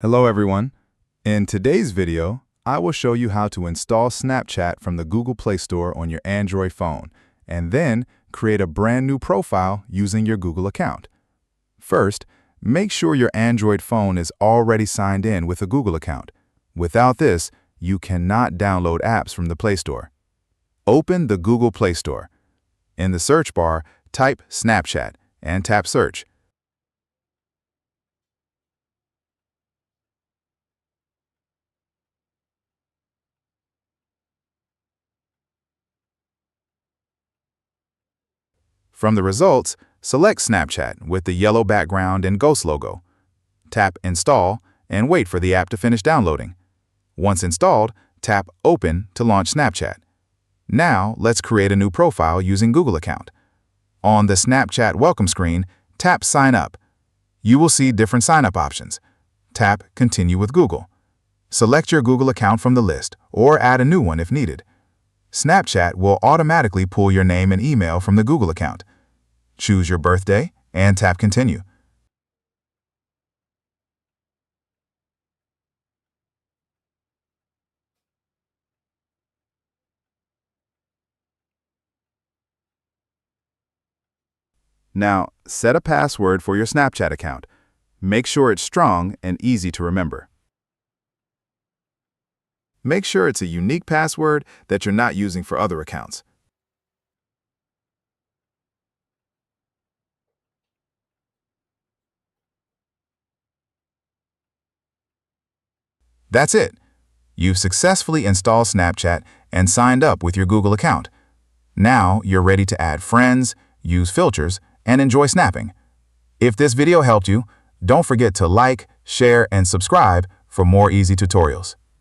Hello everyone. In today's video, I will show you how to install Snapchat from the Google Play Store on your Android phone, and then create a brand new profile using your Google account. First, make sure your Android phone is already signed in with a Google account. Without this, you cannot download apps from the Play Store. Open the Google Play Store. In the search bar, type Snapchat and tap Search. From the results, select Snapchat with the yellow background and ghost logo. Tap Install and wait for the app to finish downloading. Once installed, tap Open to launch Snapchat. Now, let's create a new profile using Google account. On the Snapchat welcome screen, tap Sign Up. You will see different sign-up options. Tap Continue with Google. Select your Google account from the list or add a new one if needed. Snapchat will automatically pull your name and email from the Google account. Choose your birthday and tap Continue. Now, set a password for your Snapchat account. Make sure it's strong and easy to remember. Make sure it's a unique password that you're not using for other accounts. That's it. You've successfully installed Snapchat and signed up with your Google account. Now you're ready to add friends, use filters, and enjoy snapping. If this video helped you, don't forget to like, share, and subscribe for more easy tutorials.